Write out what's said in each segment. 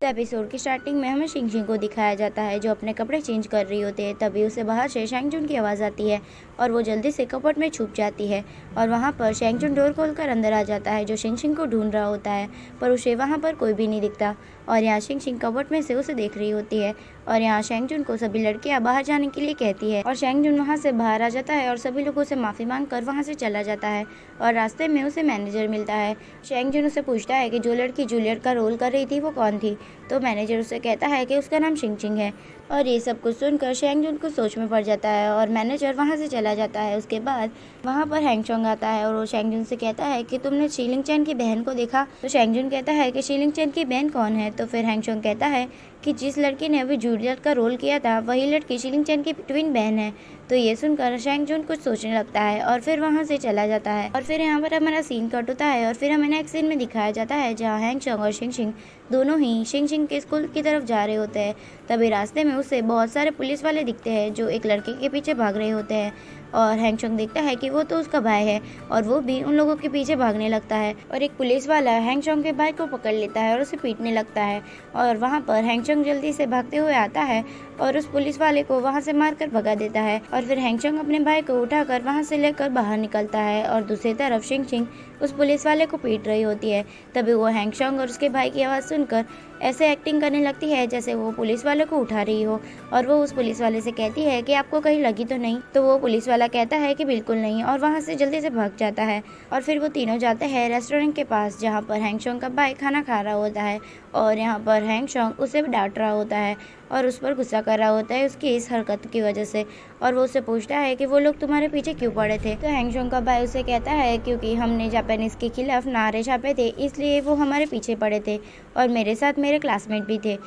तो एपिसोड की स्टार्टिंग में हमें शिंगशिंग को दिखाया जाता है जो अपने कपड़े चेंज कर रही होती है। तभी उसे बाहर से शैंगचुन की आवाज़ आती है और वो जल्दी से कपबोर्ड में छुप जाती है और वहाँ पर शैंगचुन डोर खोलकर अंदर आ जाता है जो शिंगशिंग को ढूंढ रहा होता है, पर उसे वहाँ पर कोई भी नहीं दिखता। और यहाँ शिंगशिंग कपबोर्ड में से उसे देख रही होती है और यहाँ शैंगचुन को सभी लड़कियाँ बाहर जाने के लिए कहती है और शैंगचुन वहाँ से बाहर आ जाता है और सभी लोगों से माफ़ी मांग कर वहाँ से चला जाता है। और रास्ते में उसे मैनेजर मिलता है। शैंगचुन उसे पूछता है कि जो लड़की जूलियट का रोल कर रही थी वो कौन थी, तो मैनेजर उसे कहता है कि उसका नाम शिंगशिंग है। और ये सब कुछ सुनकर शैंगचुन को सोच में पड़ जाता है और मैनेजर वहाँ से चला जाता है। उसके बाद वहाँ पर हैंगचोंग आता है और वो शैंगचुन से कहता है कि तुमने शीलिंग चैन की बहन को देखा। तो शैंगचुन कहता है कि शीलिंग चैन की बहन कौन है। तो फिर हैंगचोंग कहता है कि जिस लड़की ने अभी जूलियट का रोल किया था वही लड़की शीलिंग चैन की ट्विन बहन है। तो ये सुनकर शैंगचुन कुछ सोचने लगता है और फिर वहाँ से चला जाता है। और फिर यहाँ पर हमारा सीन कट होता है और फिर हमें नेक्स्ट सीन में दिखाया जाता है जहाँ हैंगचोंग और शिंगशिंग दोनों ही शिंगशिंग के स्कूल की तरफ जा रहे होते हैं। तभी रास्ते में उसे बहुत सारे पुलिस वाले दिखते हैं जो एक लड़के के पीछे भाग रहे होते हैं। और हैंगचोंग देखता है कि वो तो उसका भाई है और वो भी उन लोगों के पीछे भागने लगता है। और एक पुलिस वाला हैंगचोंग के भाई को पकड़ लेता है और उसे पीटने लगता है। और वहाँ पर हैंगचोंग जल्दी से भागते हुए आता है और उस पुलिस वाले को वहाँ से मारकर भगा देता है। और फिर हैंगचोंग अपने भाई को उठाकर वहाँ से लेकर बाहर निकलता है और दूसरी तरफ शिंगशिंग उस पुलिस वाले को पीट रही होती है। तभी वो हैंगचोंग और उसके भाई की आवाज़ सुनकर ऐसे एक्टिंग करने लगती है जैसे वो पुलिस वाले को उठा रही हो। और वो उस पुलिस वाले से कहती है कि आपको कहीं लगी तो नहीं। तो वो पुलिस वाला कहता है कि बिल्कुल नहीं और वहाँ से जल्दी से भाग जाता है। और फिर वो तीनों जाते हैं रेस्टोरेंट के पास जहाँ पर हैंगचोंग का भाई खाना खा रहा होता है और यहाँ पर हैंगचोंग उसे डांट रहा होता है और उस पर गुस्सा कर रहा होता है उसकी इस हरकत की वजह से। और वो उससे पूछता है कि वो लोग तुम्हारे पीछे क्यों पड़े थे। तो हैंगचोंग का भाई उसे कहता है क्योंकि हमने जापानीज के खिलाफ नारे छापे थे इसलिए वो हमारे पीछे पड़े थे और मेरे साथ मेरे क्लासमेट भी थे।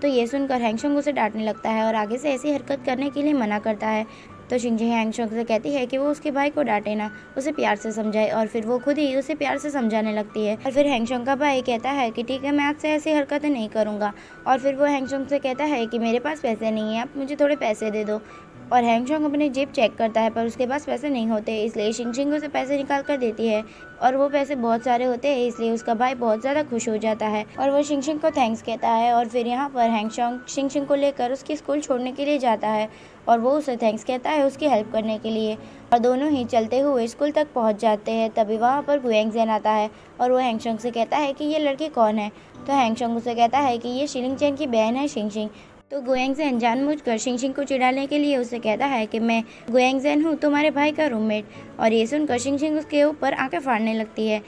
तो ये सुनकर हैंगचोंग उसे डांटने लगता है और आगे से ऐसी हरकत करने के लिए मना करता है। तो शिंगशिंग हैंगचोंग से कहती है कि वो उसके भाई को डांटे ना, उसे प्यार से समझाए और फिर वो खुद ही उसे प्यार से समझाने लगती है। और फिर हैंगचोंग का भाई कहता है कि ठीक है मैं आपसे ऐसी हरकतें नहीं करूँगा। और फिर वो हैंगचोंग से कहता है कि मेरे पास पैसे नहीं है, आप मुझे थोड़े पैसे दे दो। और हैंगचोंग अपनी जेब चेक करता है पर उसके पास पैसे नहीं होते, इसलिए शिंगशिंग उसे पैसे निकाल कर देती है और वो पैसे बहुत सारे होते हैं इसलिए उसका भाई बहुत ज़्यादा खुश हो जाता है और वो शिंगशिंग को थैंक्स कहता है। और फिर यहाँ पर हैंगचोंग शिंगशिंग को लेकर उसकी स्कूल छोड़ने के लिए जाता है और वो उसे थैंक्स कहता है उसकी हेल्प करने के लिए। और दोनों ही चलते हुए स्कूल तक पहुँच जाते हैं। तभी वहाँ पर गुएंगजेन आता है और वो हैंगचोंग से कहता है कि ये लड़की कौन है। तो हैंगचोंग उसे कहता है कि ये शीलिंग चैन की बहन है शिंगशिंग। तो गुएंगजेन जानबूझकर शिंगशिंग को चिढ़ाने के लिए उसे कहता है कि मैं गुएंगजेन हूँ, तुम्हारे भाई का रूममेट। और ये सुनकर शिंगशिंग उसके ऊपर आंखें फाड़ने लगती है।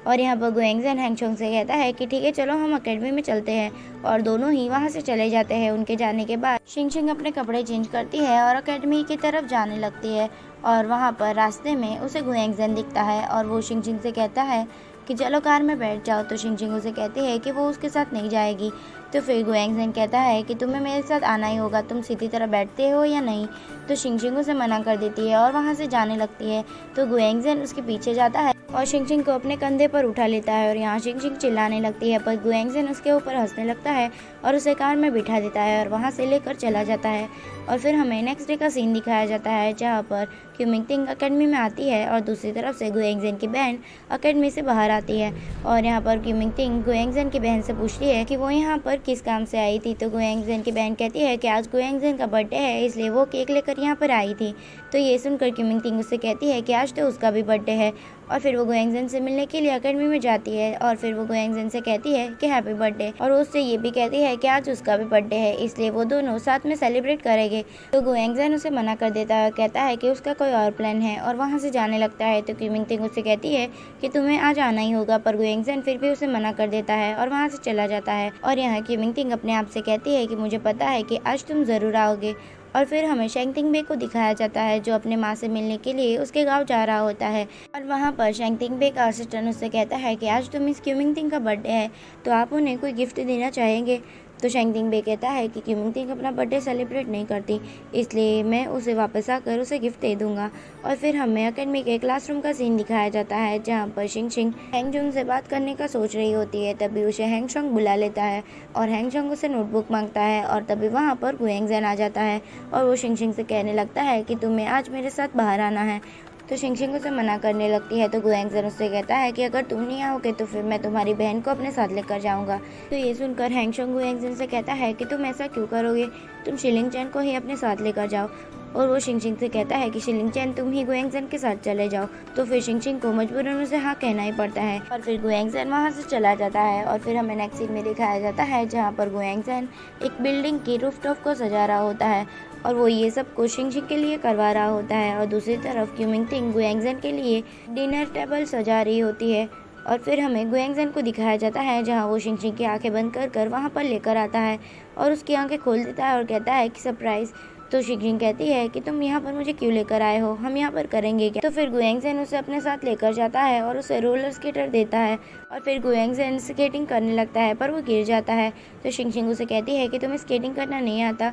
और यहाँ पर गुएंगजेन हैंगचोंग से कहता है कि ठीक है चलो हम अकेडमी में चलते हैं। और दोनों ही वहाँ से चले जाते हैं। उनके जाने के बाद शिंगशिंग अपने कपड़े चेंज करती है और अकेडमी की तरफ जाने लगती है। और वहाँ पर रास्ते में उसे गुएंगजेन दिखता है और वो शिंगशिंग से कहता है कि चलो कार में बैठ जाओ। तो शिंगशिंग उसे कहती है कि वो उसके साथ नहीं जाएगी। तो फिर गुएंगजेन कहता है कि तुम्हें मेरे साथ आना ही होगा, तुम सीधी तरह बैठते हो या नहीं। तो शिंगशिंग उसे मना कर देती है और वहाँ से जाने लगती है। तो गुएंगजेन उसके पीछे जाता है और शिंगशिंग को अपने कंधे पर उठा लेता है और यहाँ शिंगशिंग चिल्लाने लगती है पर गुएंगजेन उसके ऊपर हंसने लगता है और उसे कार में बिठा देता है और वहाँ से लेकर चला जाता है। और फिर हमें नेक्स्ट डे का सीन दिखाया जाता है जहाँ पर क्यूमिंगटिंग अकेडमी में आती है और दूसरी तरफ से गुएंगजेन की बहन अकेडमी से बाहर आती है। और यहाँ पर क्यूमिंगटिंग गुएंगजेन की बहन से पूछती है कि वो यहाँ पर किस काम से आई थी। तो गुएंगजेन की बहन कहती है कि आज गुएंगजेन का बर्थडे है इसलिए वो केक लेकर यहाँ पर आई थी। तो ये सुनकर क्यूमिंगटिंग उससे कहती है कि आज तो उसका भी बर्थडे है। और फिर वो गुएंगजेन से मिलने के लिए अकेडमी में जाती है और फिर वो गुएंगजेन से कहती है कि हैप्पी बर्थडे और वो उससे ये भी कहती है कि आज उसका भी बर्थडे है इसलिए वो दोनों साथ में सेलिब्रेट करेंगे। तो गुएंगजेन उसे मना कर देता है, कहता है कि उसका कोई और प्लान है और वहाँ से जाने लगता है। तो क्यूमिंगटिंग उससे कहती है कि तुम्हें आज आना ही होगा पर गुएंगजेन फिर भी उसे मना कर देता है और वहाँ से चला जाता है। और यहाँ क्यूमिंगटिंग अपने आप से कहती है कि मुझे पता है कि आज तुम ज़रूर आओगे। और फिर हमें शेंगटिंगबे को दिखाया जाता है जो अपने माँ से मिलने के लिए उसके गांव जा रहा होता है। और वहाँ पर शेंगटिंगबे का असिस्टेंट उससे कहता है कि आज तो मिस क्यूमिंगटिंग का बर्थडे है तो आप उन्हें कोई गिफ्ट देना चाहेंगे। तो शेंगटिंगबे कहता है कि क्यूमिंगटिंग अपना बर्थडे सेलिब्रेट नहीं करती इसलिए मैं उसे वापस आकर उसे गिफ्ट दे दूंगा। और फिर हमें अकेडमी के क्लासरूम का सीन दिखाया जाता है जहाँ पर शिंगशिंग हैंगचोंग से बात करने का सोच रही होती है। तभी उसे हैंगचोंग बुला लेता है और हैंगचोंग उसे नोटबुक मांगता है और तभी वहाँ पर गुएंगजेन आ जाता है और वो शिंगशिंग से कहने लगता है कि तुम्हें आज मेरे साथ बाहर आना है। तो शिंगशिंग उसे मना करने लगती है। तो गुएंगजन उससे कहता है कि अगर तुम नहीं आओगे तो फिर मैं तुम्हारी बहन को अपने साथ लेकर जाऊंगा। तो ये सुनकर हैंगशंग गुएंगजन से कहता है कि तुम ऐसा क्यों करोगे, तुम शिलिंगचैन को ही अपने साथ लेकर जाओ। और वो शिंगशिंग से कहता है कि शिलिंगचैन तुम ही गुएंगजन के साथ चले जाओ। तो फिर शिंगशिंग को मजबूरन उसे हाँ कहना ही पड़ता है और फिर गुएंगजन वहाँ से चला जाता है। और फिर हमें नेक्स्ट सीन में दिखाया जाता है जहाँ पर गुएंगजन एक बिल्डिंग की रूफटॉप को सजा रहा होता है और वो ये सब कुछ शिंगशिंग के लिए करवा रहा होता है। और दूसरी तरफ क्यूमिंगटिंग गुएंगजन के लिए डिनर टेबल सजा रही होती है। और फिर हमें गुएंगजन को दिखाया जाता है जहाँ वो शिंगशिंग की आंखें बंद कर कर वहाँ पर लेकर आता है और उसकी आंखें खोल देता है और कहता है कि सरप्राइज़। तो शिंगशिंग कहती है कि तुम यहाँ पर मुझे क्यों लेकर आए हो, हम यहाँ पर करेंगे क्या। तो फिर गुएंगजन उसे अपने साथ लेकर जाता है और उसे रोलर स्केटर देता है और फिर गुएंगजन स्केटिंग करने लगता है पर वो गिर जाता है। तो शिंगशिंग उसे कहती है कि तुम्हें स्केटिंग करना नहीं आता।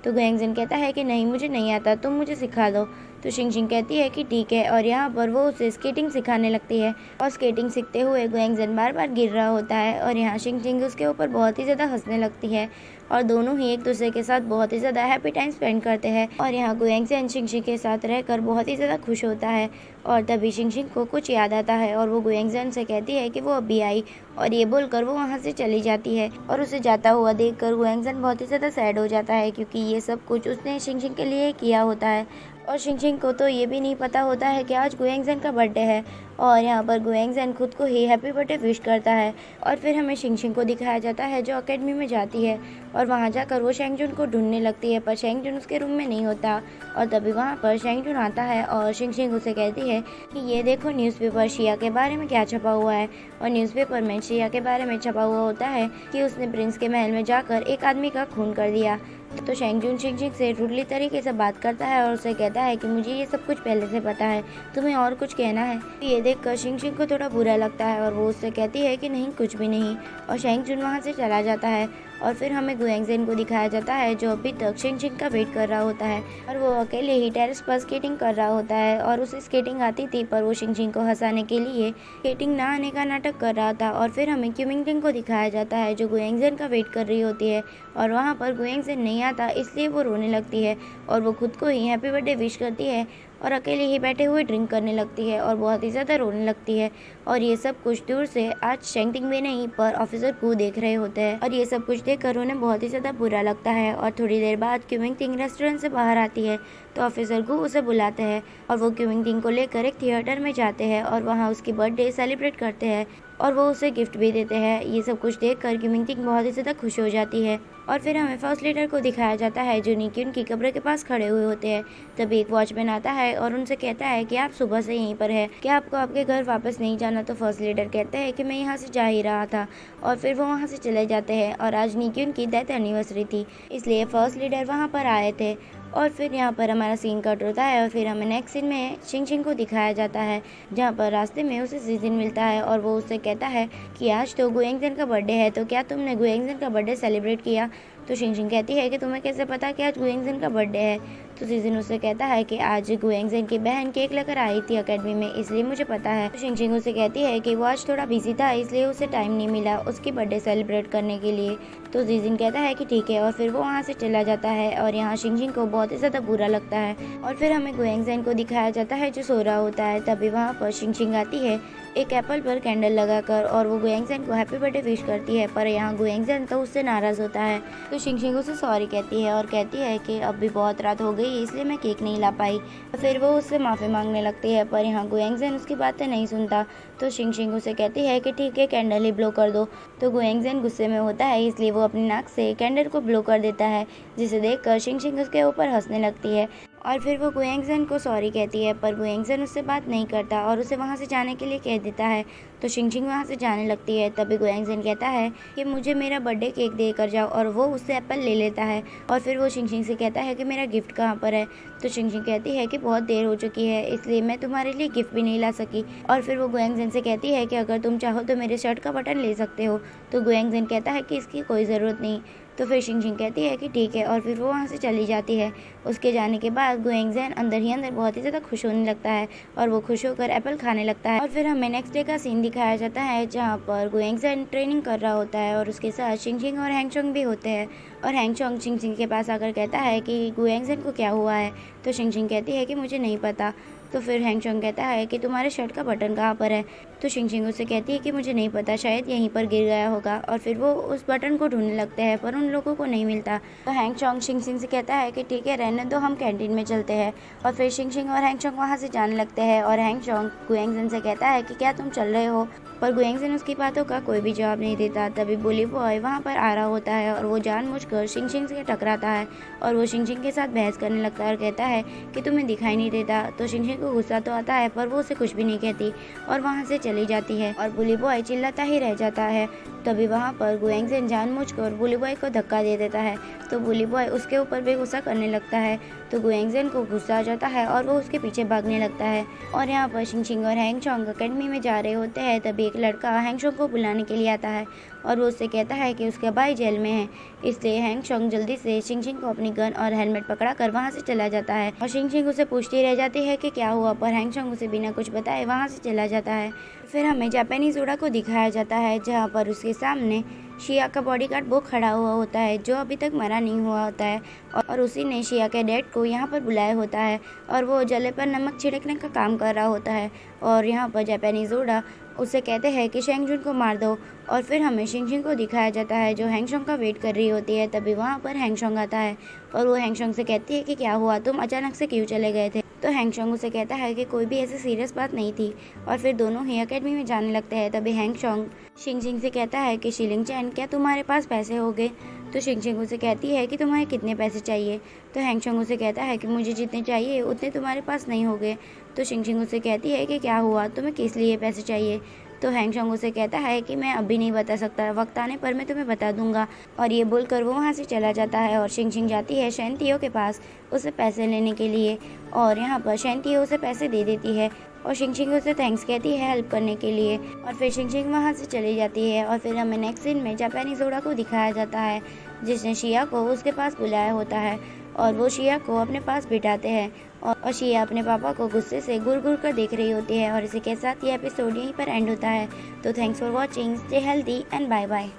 तो गुएंगजन कहता है कि नहीं, मुझे नहीं आता, तुम मुझे सिखा दो। तो शिंगशिंग कहती है कि ठीक है और यहाँ पर वो उसे स्केटिंग सिखाने लगती है और स्केटिंग सीखते हुए गुएंगजन बार बार गिर रहा होता है और यहाँ शिंगशिंग उसके ऊपर बहुत ही ज़्यादा हंसने लगती है और दोनों ही एक दूसरे के साथ बहुत ही ज़्यादा हैप्पी टाइम स्पेंड करते हैं। और यहाँ गुएंगजन शिंगशिंग के साथ रहकर बहुत ही ज़्यादा खुश होता है और तभी शिंगशिंग को कुछ याद आता है और वो गुएंगजन से कहती है कि वो अभी आई और ये बोलकर वो वहाँ से चली जाती है। और उसे जाता हुआ देखकर गुएंगजन बहुत ही ज़्यादा सैड हो जाता है क्योंकि ये सब कुछ उसने शिंगशिंग के लिए किया होता है और शिंगशिंग को तो ये भी नहीं पता होता है कि आज गुएंगजन का बर्थडे है। और यहाँ पर गुएंगजन खुद को ही हैप्पी बर्थडे विश करता है और फिर हमें शिंगशिंग को दिखाया जाता है जो एकेडमी में जाती है और वहाँ जाकर वो शेंगजुन को ढूंढने लगती है पर शेंगजुन उसके रूम में नहीं होता। और तभी वहाँ पर शेंगजुन आता है और शिंगशिंग उसे कहती है कि ये देखो न्यूज़पेपर शिया के बारे में क्या छपा हुआ है। और न्यूज़पेपर में शिया के बारे में छपा हुआ होता है कि उसने प्रिंस के महल में जाकर एक आदमी का खून कर दिया। तो शेंगजुन शिंगशिंग से रूडली तरीके से बात करता है और उसे कहता है कि मुझे ये सब कुछ पहले से पता है, तुम्हें और कुछ कहना है। ये देखकर शिंगशिंग को थोड़ा बुरा लगता है और वो उससे कहती है कि नहीं, कुछ भी नहीं। और शेंगजुन वहाँ से चला जाता है और फिर हमें गुएंगजन को दिखाया जाता है जो अभी तक शिंगशिंग का वेट कर रहा होता है और वो अकेले ही टेरेस पर स्केटिंग कर रहा होता है और उसे स्केटिंग आती थी पर वो शिंगशिंग को हंसाने के लिए स्केटिंग ना आने का नाटक कर रहा था। और फिर हमें क्यूमिंगटिंग को दिखाया जाता है जो गुएंगजन का वेट कर रही होती है और वहाँ पर गुएंगजन नहीं आता इसलिए वो रोने लगती है और वो खुद को ही हैप्पी बर्थडे विश करती है और अकेले ही बैठे हुए ड्रिंक करने लगती है और बहुत ही ज़्यादा रोने लगती है। और ये सब कुछ दूर से आज शेंगटिंग में नहीं पर ऑफिसर को देख रहे होते हैं और ये सब कुछ देखकर उन्हें बहुत ही ज़्यादा बुरा लगता है। और थोड़ी देर बाद क्यूमिंगटिंग रेस्टोरेंट से बाहर आती है तो ऑफिसर को उसे बुलाते हैं और वो क्यूमिंगटिंग को लेकर एक थिएटर में जाते हैं और वहाँ उसकी बर्थडे सेलिब्रेट करते हैं और वो उसे गिफ्ट भी देते हैं। ये सब कुछ देखकर क्यूमिंगटिंग बहुत ही ज़्यादा खुश हो जाती है। और फिर हमें फर्स्ट लीडर को दिखाया जाता है जो निक्यून की कब्र के पास खड़े हुए होते हैं। तभी एक वॉचमैन आता है और उनसे कहता है कि आप सुबह से यहीं पर है, क्या आपको आपके घर वापस नहीं जाना। तो फर्स्ट लीडर कहते हैं कि मैं यहाँ से जा ही रहा था और फिर वो वहाँ से चले जाते हैं। और आज निक्यून की डेथ एनिवर्सरी थी इसलिए फर्स्ट लीडर वहाँ पर आए थे। और फिर यहाँ पर हमारा सीन कट होता है और फिर हमें नेक्स्ट सीन में शिंगशिंग को दिखाया जाता है जहाँ पर रास्ते में उसे सीजन मिलता है और वो उससे कहता है कि आज तो गुएंगजन का बर्थडे है, तो क्या तुमने गुएंगजन का बर्थडे सेलिब्रेट किया। तो शिंगशिंग कहती है कि तुम्हें कैसे पता कि आज गुएंगजन का बर्थडे है। तो सीजन उससे कहता है कि आज गुएंगजन की बहन केक लेकर आई थी एकेडमी में इसलिए मुझे पता है। तो शिंगशिंग उसे कहती है कि वो आज थोड़ा बिजी था इसलिए उसे टाइम नहीं मिला उसकी बर्थडे सेलिब्रेट करने के लिए। तो जीजिन कहता है कि ठीक है और फिर वो वहाँ से चला जाता है और यहाँ शिंगशिंग को बहुत ही ज़्यादा बुरा लगता है। और फिर हमें गुएंगजन को दिखाया जाता है जो सो रहा होता है। तभी वहाँ पर शिंगशिंग आती है एक एप्पल पर कैंडल लगाकर और वो गुएंगजन को हैप्पी बर्थडे विश करती है पर यहाँ गुएंगजन तो उससे नाराज़ होता है। तो शिंगशिंग उसे सॉरी कहती है और कहती है कि अब भी बहुत रात हो गई इसलिए मैं केक नहीं ला पाई। फिर वो उससे माफ़ी मांगने लगती है पर यहाँ गुएंगजन उसकी बातें नहीं सुनता। तो शिंगशिंग उसे कहती है कि ठीक है कैंडल ही ब्लो कर दो। तो गुएंगजन गुस्से में होता है इसलिए वो अपनी नाक से कैंडल को ब्लो कर देता है जिसे देखकर शिंगशिंग उसके ऊपर हंसने लगती है। और फिर वो गुएंगजन को सॉरी कहती है पर गुएंगजन उससे बात नहीं करता और उसे वहाँ से जाने के लिए कह देता है। तो शिंगशिंग वहाँ से जाने लगती है। तभी गुएंगजन कहता है कि मुझे मेरा बर्थडे केक दे कर जाओ और वो उससे एप्पल ले लेता है। और फिर वो शिंगशिंग से कहता है कि मेरा गिफ्ट कहाँ पर है। तो शिंगशिंग कहती है कि बहुत देर हो चुकी है इसलिए मैं तुम्हारे लिए गिफ्ट भी नहीं ला सकी। और फिर वो गुएंगजन से कहती है कि अगर तुम चाहो तो मेरे शर्ट का बटन ले सकते हो। तो गुएंगजन कहता है कि इसकी कोई ज़रूरत नहीं। तो फिर शिंगशिंग कहती है कि ठीक है और फिर वो वहाँ से चली जाती है। उसके जाने के बाद गुएंगजन अंदर ही अंदर बहुत ही ज़्यादा खुश होने लगता है और वो खुश होकर एप्पल खाने लगता है। और फिर हमें नेक्स्ट डे का सीन दिखाया जाता है जहाँ पर गुएंगजन ट्रेनिंग कर रहा होता है और उसके साथ शिंगशिंग और हैंगचोंग भी होते हैं। और हैंगचोंग शिंगशिंग के पास आकर कहता है कि गुएंगजन को क्या हुआ है। तो शिंगशिंग कहती है कि मुझे नहीं पता। तो फिर हैंगचोंग कहता है कि तुम्हारे शर्ट का बटन कहाँ पर है। तो शिंगशिंग उससे कहती है कि मुझे नहीं पता, शायद यहीं पर गिर गया होगा। और फिर वो उस बटन को ढूंढने लगते हैं पर उन लोगों को नहीं मिलता। तो हैंगचोंग शिंगशिंग से कहता है कि ठीक है, रहने दो, हम कैंटीन में चलते हैं। और फिर शिंगशिंग और हैंगचोंग वहाँ से जाने लगते हैं। और हैंगचोंग गुएंगजिन से कहता है कि क्या तुम चल रहे हो, पर गुएंगजिन उसकी बातों का कोई भी जवाब नहीं देता। तभी बुली बॉय वहाँ पर आ रहा होता है और वो जानबूझकर शिंगशिंग से टकराता है और वो शिंगशिंग के साथ बहस करने लगता है और कहता है कि तुम्हें दिखाई नहीं देता। तो शिंगशिंग को गुस्सा तो आता है पर वो उसे कुछ भी नहीं कहती और वहाँ से चली जाती है और बुली बॉय चिल्लाता ही रह जाता है। तभी वहाँ पर गुएंगजिन जानबूझकर बुली बॉय को धक्का दे देता है। तो बुली बॉय उसके ऊपर भी गुस्सा करने लगता है। तो गुएंगजिन को गुस्सा आ जाता है और वो उसके पीछे भागने लगता है। और यहाँ पर शिंगशिंग और हैंगचोंग अकेडमी में जा रहे होते हैं। तभी एक लड़का हैंगचोंग को बुलाने के लिए आता है और वो उससे कहता है कि उसका भाई जेल में है। इसलिए हैंगचोंग जल्दी से शिंगशिंग को अपनी गन और हेलमेट पकड़ा कर वहाँ से चला जाता है और शिंगशिंग उसे पूछती रह जाती है कि क्या हुआ, पर हैंगचोंग उसे बिना कुछ बताए वहाँ से चला जाता है। फिर हमें जापानीज ओड़ा को दिखाया जाता है जहाँ पर उसके सामने शिया का बॉडीगार्ड वो खड़ा हुआ होता है जो अभी तक मरा नहीं हुआ होता है और उसी ने शिया के डैड को यहाँ पर बुलाया होता है और वो जले पर नमक छिड़कने का काम कर रहा होता है। और यहाँ पर जापानीज ओड़ा उसे कहते हैं कि शेंगजुन को मार दो। और फिर हमें शिंगशिंग को दिखाया जाता है जो हैंगचोंग का वेट कर रही होती है। तभी वहाँ पर हैंगचोंग आता है और वो हैंगचोंग से कहती है कि क्या हुआ, तुम अचानक से क्यों चले गए थे। तो हैंगचोंग उसे कहता है कि कोई भी ऐसी सीरियस बात नहीं थी और फिर दोनों ही अकेडमी में जाने लगते हैं। तभी हैंगचोंग शिंगशिंग से कहता है कि शिलिंग चैन, क्या तुम्हारे पास पैसे होंगे। तो शिंगशिंग उसे कहती है कि तुम्हें कितने पैसे चाहिए। तो हैंगचोंग उसे कहता है कि मुझे जितने चाहिए उतने तुम्हारे पास नहीं होंगे। तो शिंगशिंग उसे कहती है कि क्या हुआ, तुम्हें किस लिए पैसे चाहिए। तो हैंगचोंग उसे कहता है कि मैं अभी नहीं बता सकता, वक्त आने पर मैं तुम्हें बता दूंगा। और ये बोलकर वो वहाँ से चला जाता है और शिंगशिंग जाती है शैनतियो के पास उसे पैसे लेने के लिए। और यहाँ पर शैनतियो उसे पैसे दे देती है और शिंगशिंग उसे थैंक्स कहती है हेल्प करने के लिए। और फिर शिंगशिंग वहाँ से चली जाती है। और फिर हमें नेक्स्ट सीन में जापानीज ओड़ा को दिखाया जाता है जिसने शिया को उसके पास बुलाया होता है और वो शिया को अपने पास बिठाते हैं और शिया अपने पापा को गुस्से से घूर घूर कर देख रही होती है। और इसी के साथ ये एपिसोड यहीं पर एंड होता है। तो thanks for watching, stay healthy and bye bye.